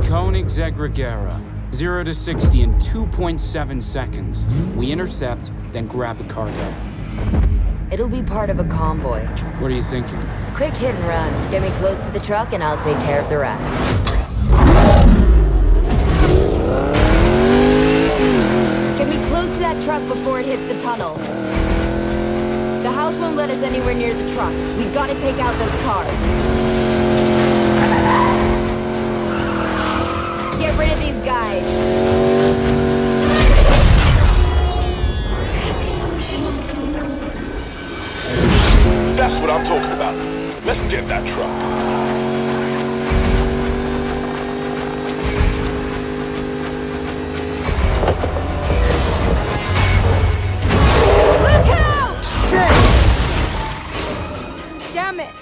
Koenigsegg Regera, 0 to 60 in 2.7 seconds. We intercept, then grab the cargo. It'll be part of a convoy. What are you thinking? Quick hit and run. Get me close to the truck and I'll take care of the rest. Get me close to that truck before it hits the tunnel. The house won't let us anywhere near the truck. We gotta take out those cars. Get rid of these guys. That's what I'm talking about. Let's get that truck. Look out! Shit! Damn it!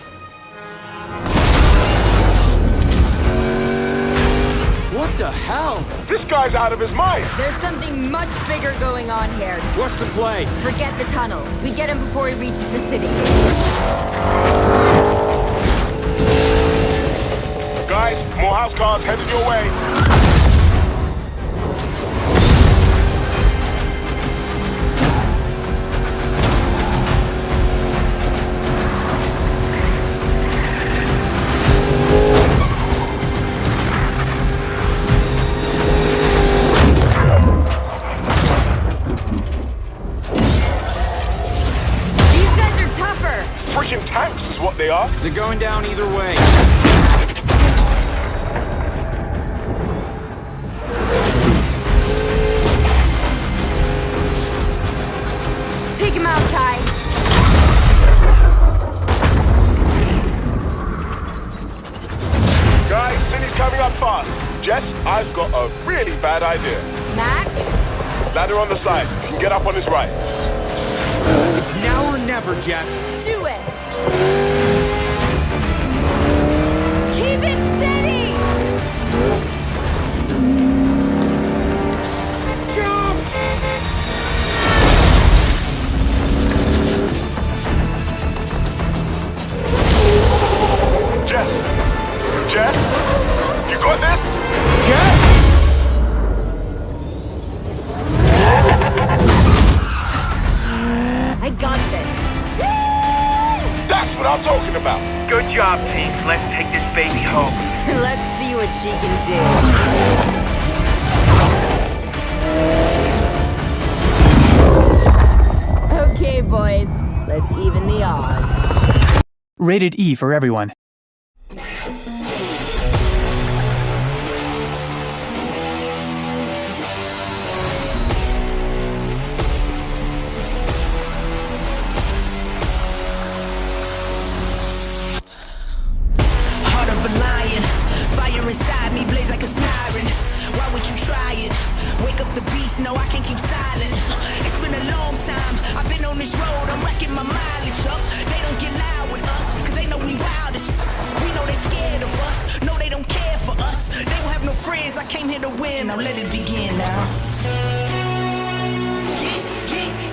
What the hell? This guy's out of his mind. There's something much bigger going on here. What's the play? Forget the tunnel. We get him before he reaches the city. Guys, more house cars headed your way. Freaking tanks is what they are. They're going down either way. Take him out, Ty. Guys, city's coming up fast. Jess, I've got a really bad idea. Mac? Ladder on the side. You can get up on his right. It's now or never, Jess. Do it! Keep it steady! Jump! Jess, you got this? Jess! I got this. That's what I'm talking about. Good job, team. Let's take this baby home. Let's see what she can do. Okay, boys. Let's even the odds. Rated E for everyone. Inside me blaze like a siren. Why would you try it? Wake up the beast, no I can't keep silent. It's been a long time, I've been on this road, I'm racking my mileage up. They don't get loud with us, cause they know we wild as we know they scared of us, no they don't care for us. They don't have no friends, I came here to win, now let it begin now.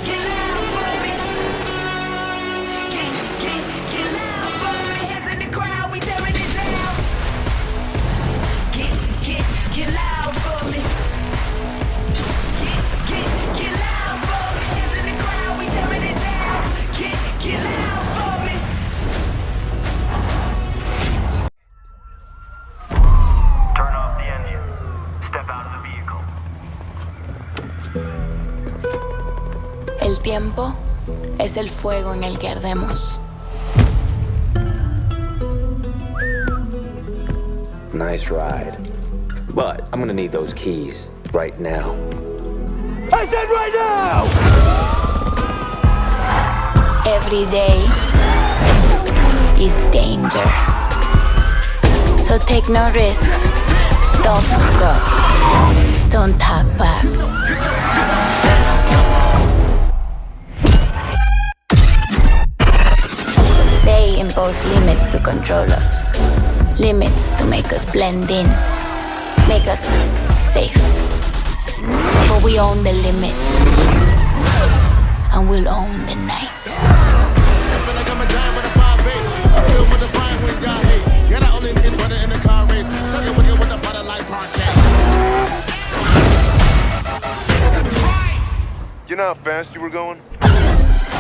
Get loud for me. Get loud for me. Hands in the crowd, we tearing it down. Get loud for me. Get loud for me. Hands in the crowd, we tearing it down. Get loud for me. Turn off the engine. Step out of the vehicle. tiempo es el fuego en el que ardemos. Nice ride. But I'm gonna need those keys right now. I said right now! Every day is danger. So take no risks. Don't fuck up. Don't talk back. They impose limits to control us. Limits to make us blend in. Make us safe. But we own the limits. And we'll own the night. You know how fast you were going?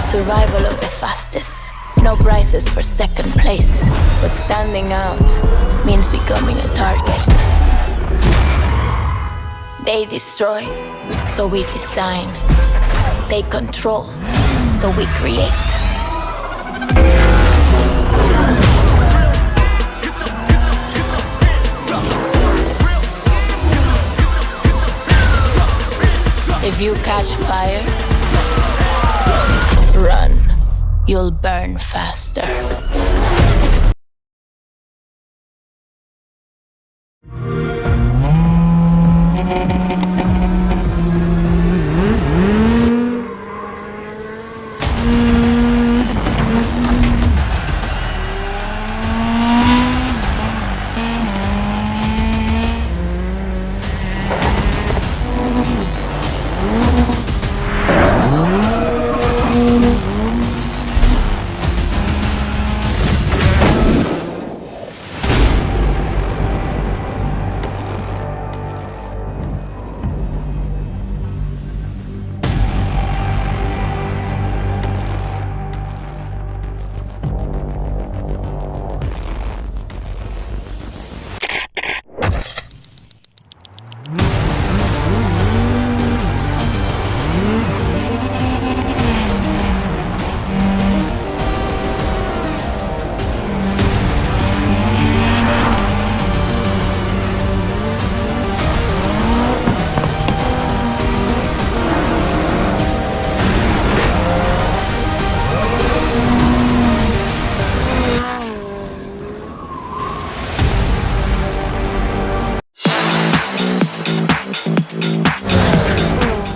Survival of the fastest. No prizes for second place. But standing out means becoming a target. They destroy, so we design. They control, so we create. If you catch fire, run. You'll burn faster.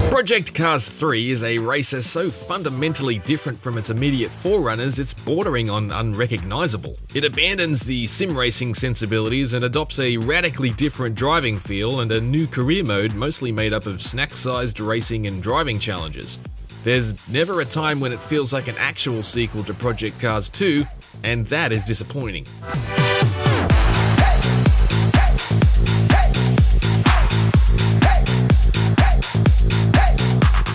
Project Cars 3 is a racer so fundamentally different from its immediate forerunners it's bordering on unrecognizable. It abandons the sim racing sensibilities and adopts a radically different driving feel and a new career mode mostly made up of snack-sized racing and driving challenges. There's never a time when it feels like an actual sequel to Project Cars 2, and that is disappointing.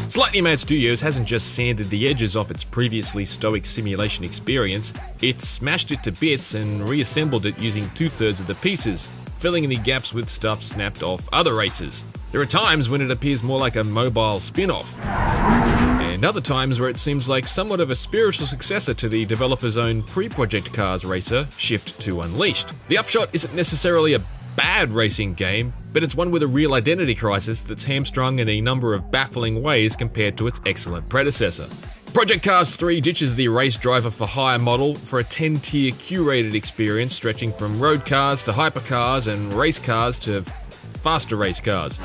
Slightly Mad Studios hasn't just sanded the edges off its previously stoic simulation experience, it's smashed it to bits and reassembled it using 2/3 of the pieces, filling any gaps with stuff snapped off other races. There are times when it appears more like a mobile spin-off, and other times where it seems like somewhat of a spiritual successor to the developer's own pre-Project Cars racer, Shift 2 Unleashed. The upshot isn't necessarily a bad racing game, but it's one with a real identity crisis that's hamstrung in a number of baffling ways compared to its excellent predecessor. Project Cars 3 ditches the race driver for hire model for a 10-tier curated experience stretching from road cars to hypercars and race cars to faster race cars.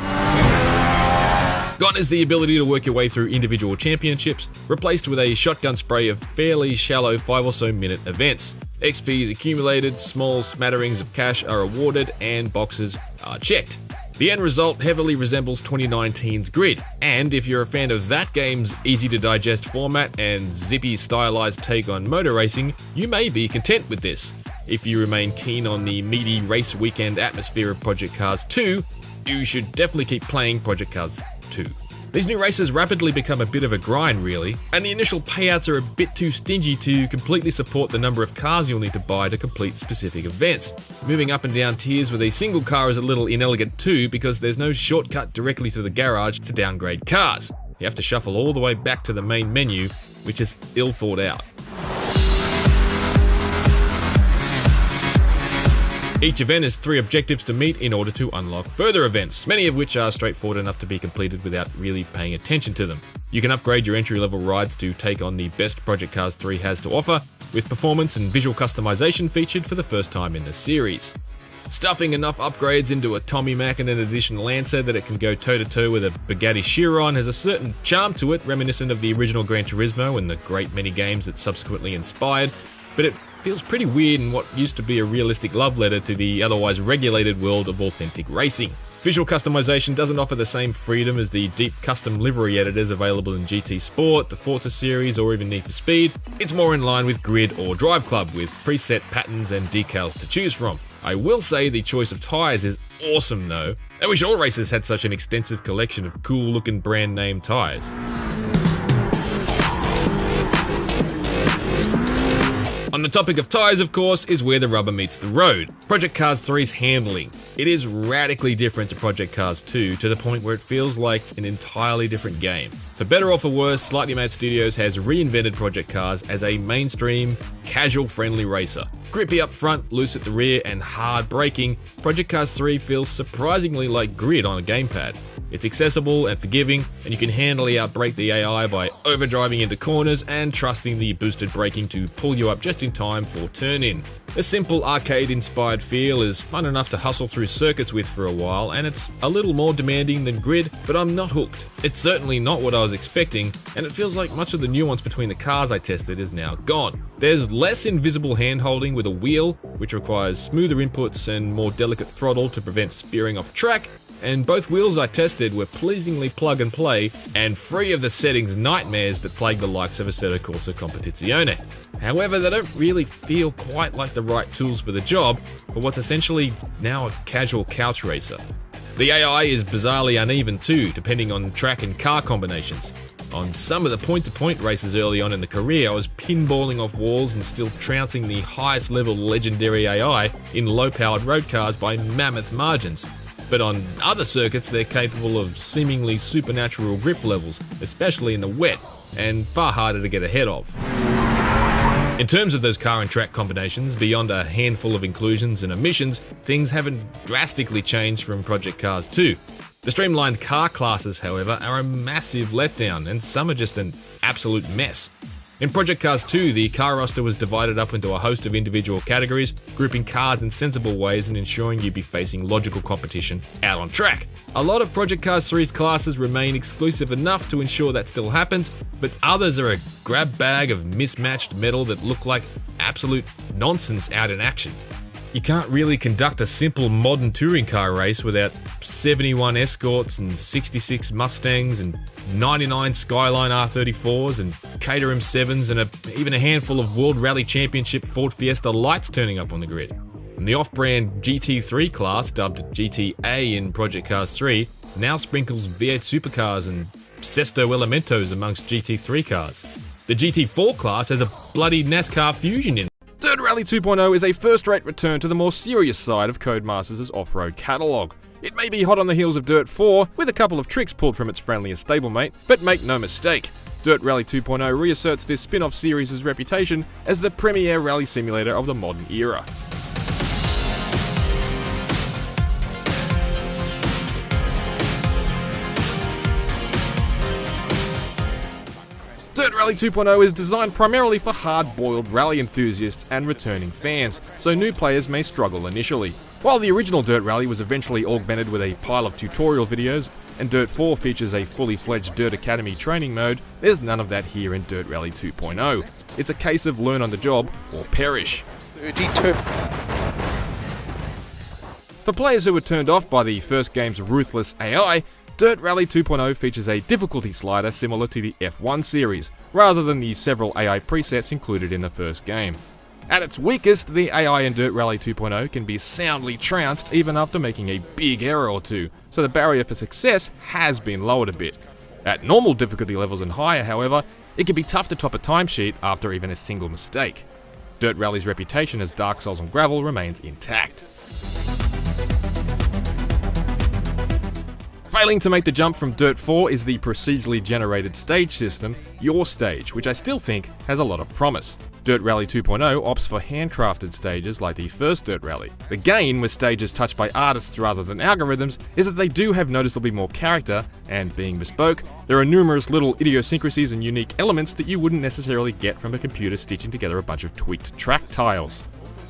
Gone is the ability to work your way through individual championships, replaced with a shotgun spray of fairly shallow 5 or so minute events. XP is accumulated, small smatterings of cash are awarded, and boxes are checked. The end result heavily resembles 2019's Grid, and if you're a fan of that game's easy-to-digest format and zippy stylized take on motor racing, you may be content with this. If you remain keen on the meaty race weekend atmosphere of Project Cars 2, you should definitely keep playing Project Cars 2. These new races rapidly become a bit of a grind, really, and the initial payouts are a bit too stingy to completely support the number of cars you'll need to buy to complete specific events. Moving up and down tiers with a single car is a little inelegant too, because there's no shortcut directly to the garage to downgrade cars. you have to shuffle all the way back to the main menu, which is ill thought out. Each event has 3 objectives to meet in order to unlock further events, many of which are straightforward enough to be completed without really paying attention to them. You can upgrade your entry-level rides to take on the best Project Cars 3 has to offer, with performance and visual customization featured for the first time in the series. Stuffing enough upgrades into a Tommy Mackinnon Edition Lancer that it can go toe-to-toe with a Bugatti Chiron has a certain charm to it, reminiscent of the original Gran Turismo and the great many games it subsequently inspired, but it feels pretty weird in what used to be a realistic love letter to the otherwise regulated world of authentic racing. Visual customization doesn't offer the same freedom as the deep custom livery editors available in GT Sport, the Forza series, or even Need for Speed. It's more in line with Grid or Drive Club, with preset patterns and decals to choose from. I will say the choice of tyres is awesome though. I wish all racers had such an extensive collection of cool looking brand name tyres. On the topic of tyres, of course, is where the rubber meets the road. Project Cars 3's handling. It is radically different to Project Cars 2 to the point where it feels like an entirely different game. For better or for worse, Slightly Mad Studios has reinvented Project Cars as a mainstream, casual-friendly racer. Grippy up front, loose at the rear, and hard braking, Project Cars 3 feels surprisingly like Grid on a gamepad. It's accessible and forgiving, and you can handily outbrake the AI by overdriving into corners and trusting the boosted braking to pull you up just in time for turn-in. A simple arcade-inspired feel is fun enough to hustle through circuits with for a while, and it's a little more demanding than Grid, but I'm not hooked. It's certainly not what I was expecting, and it feels like much of the nuance between the cars I tested is now gone. There's less invisible hand-holding with a wheel, which requires smoother inputs and more delicate throttle to prevent spearing off track, and both wheels I tested were pleasingly plug and play and free of the settings nightmares that plague the likes of Assetto Corsa Competizione. However, they don't really feel quite like the right tools for the job for what's essentially now a casual couch racer. The AI is bizarrely uneven too, depending on track and car combinations. On some of the point-to-point races early on in the career, I was pinballing off walls and still trouncing the highest level legendary AI in low-powered road cars by mammoth margins. But on other circuits, they're capable of seemingly supernatural grip levels, especially in the wet, and far harder to get ahead of. In terms of those car and track combinations, beyond a handful of inclusions and omissions, things haven't drastically changed from Project Cars 2. The streamlined car classes, however, are a massive letdown, and some are just an absolute mess. In Project Cars 2, the car roster was divided up into a host of individual categories, grouping cars in sensible ways and ensuring you'd be facing logical competition out on track. A lot of Project Cars 3's classes remain exclusive enough to ensure that still happens, but others are a grab bag of mismatched metal that look like absolute nonsense out in action. You can't really conduct a simple modern touring car race without 71 Escorts and 66 Mustangs and 99 Skyline R34s and Caterham 7s and even a handful of World Rally Championship Ford Fiesta Lights turning up on the grid. And the off-brand GT3 class, dubbed GTA in Project Cars 3, now sprinkles V8 supercars and Sesto Elementos amongst GT3 cars. The GT4 class has a bloody NASCAR Fusion in it. Dirt Rally 2.0 is a first-rate return to the more serious side of Codemasters' off-road catalogue. It may be hot on the heels of Dirt 4, with a couple of tricks pulled from its friendliest stablemate, but make no mistake, Dirt Rally 2.0 reasserts this spin-off series' reputation as the premier rally simulator of the modern era. Dirt Rally 2.0 is designed primarily for hard-boiled rally enthusiasts and returning fans, so new players may struggle initially. While the original Dirt Rally was eventually augmented with a pile of tutorial videos, and Dirt 4 features a fully fledged Dirt Academy training mode, there's none of that here in Dirt Rally 2.0. It's a case of learn on the job or perish. 32. For players who were turned off by the first game's ruthless AI, Dirt Rally 2.0 features a difficulty slider similar to the F1 series, rather than the several AI presets included in the first game. At its weakest, the AI in Dirt Rally 2.0 can be soundly trounced even after making a big error or two, so the barrier for success has been lowered a bit. At normal difficulty levels and higher, however, it can be tough to top a timesheet after even a single mistake. Dirt Rally's reputation as Dark Souls on gravel remains intact. Failing to make the jump from Dirt 4 is the procedurally generated stage system, Your Stage, which I still think has a lot of promise. Dirt Rally 2.0 opts for handcrafted stages like the first Dirt Rally. The gain with stages touched by artists rather than algorithms is that they do have noticeably more character, and being bespoke, there are numerous little idiosyncrasies and unique elements that you wouldn't necessarily get from a computer stitching together a bunch of tweaked track tiles.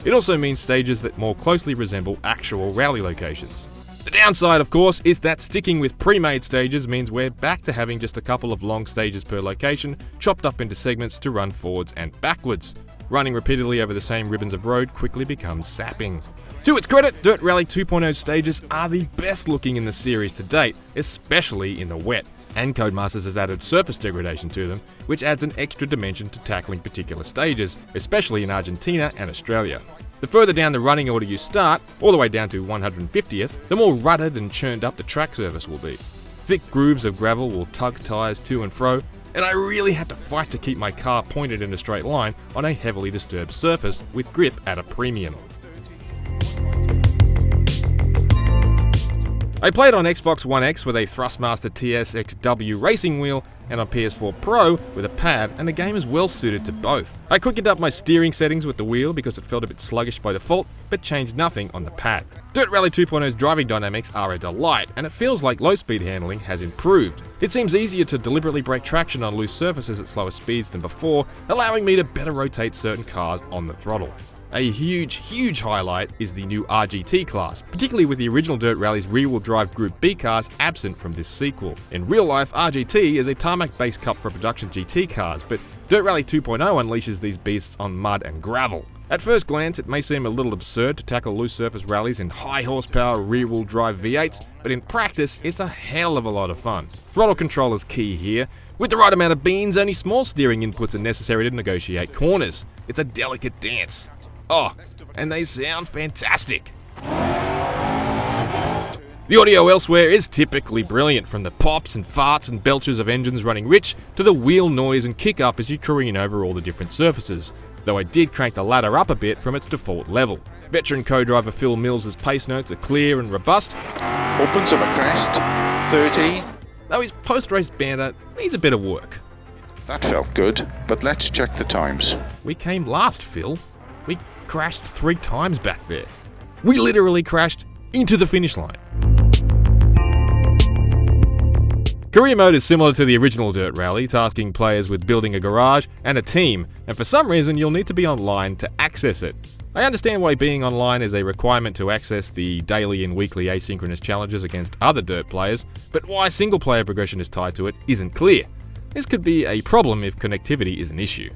It also means stages that more closely resemble actual rally locations. The downside, of course, is that sticking with pre-made stages means we're back to having just a couple of long stages per location, chopped up into segments to run forwards and backwards. Running repeatedly over the same ribbons of road quickly becomes sapping. To its credit, Dirt Rally 2.0 stages are the best looking in the series to date, especially in the wet, and Codemasters has added surface degradation to them, which adds an extra dimension to tackling particular stages, especially in Argentina and Australia. The further down the running order you start, all the way down to 150th, the more rutted and churned up the track surface will be. Thick grooves of gravel will tug tyres to and fro, and I really had to fight to keep my car pointed in a straight line on a heavily disturbed surface with grip at a premium. I played on Xbox One X with a Thrustmaster TSXW racing wheel and on PS4 Pro with a pad, and the game is well suited to both. I quickened up my steering settings with the wheel because it felt a bit sluggish by default, but changed nothing on the pad. Dirt Rally 2.0's driving dynamics are a delight, and it feels like low-speed handling has improved. It seems easier to deliberately break traction on loose surfaces at slower speeds than before, allowing me to better rotate certain cars on the throttle. A huge highlight is the new RGT class, particularly with the original Dirt Rally's rear-wheel drive Group B cars absent from this sequel. In real life, RGT is a tarmac-based cup for production GT cars, but Dirt Rally 2.0 unleashes these beasts on mud and gravel. At first glance, it may seem a little absurd to tackle loose surface rallies in high-horsepower rear-wheel drive V8s, but in practice, it's a hell of a lot of fun. Throttle control is key here. With the right amount of beans, only small steering inputs are necessary to negotiate corners. It's a delicate dance. Oh, and they sound fantastic. The audio elsewhere is typically brilliant, from the pops and farts and belches of engines running rich to the wheel noise and kick up as you careen over all the different surfaces, though I did crank the ladder up a bit from its default level. Veteran co-driver Phil Mills' pace notes are clear and robust. Opens of a crest, 30. Though his post-race banter needs a bit of work. That felt good, but let's check the times. We came last, Phil. We crashed 3 times back there. We literally crashed into the finish line. Career mode is similar to the original Dirt Rally, tasking players with building a garage and a team, and for some reason you'll need to be online to access it. I understand why being online is a requirement to access the daily and weekly asynchronous challenges against other Dirt players, but why single player progression is tied to it isn't clear. This could be a problem if connectivity is an issue.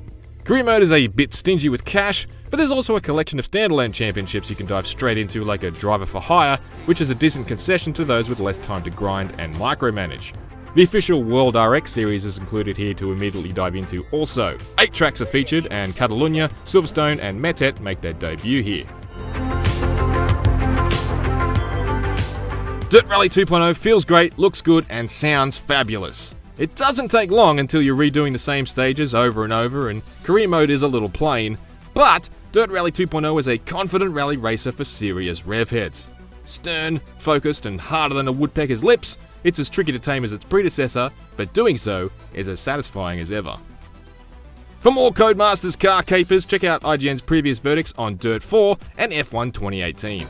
Career mode is a bit stingy with cash, but there's also a collection of standalone championships you can dive straight into, like a Driver for Hire, which is a decent concession to those with less time to grind and micromanage. The official World RX series is included here to immediately dive into also. 8 tracks are featured, and Catalunya, Silverstone and Metet make their debut here. Dirt Rally 2.0 feels great, looks good and sounds fabulous. It doesn't take long until you're redoing the same stages over and over, and career mode is a little plain, but Dirt Rally 2.0 is a confident rally racer for serious rev heads. Stern, focused and harder than a woodpecker's lips, it's as tricky to tame as its predecessor, but doing so is as satisfying as ever. For more Codemasters car capers, check out IGN's previous verdicts on Dirt 4 and F1 2018.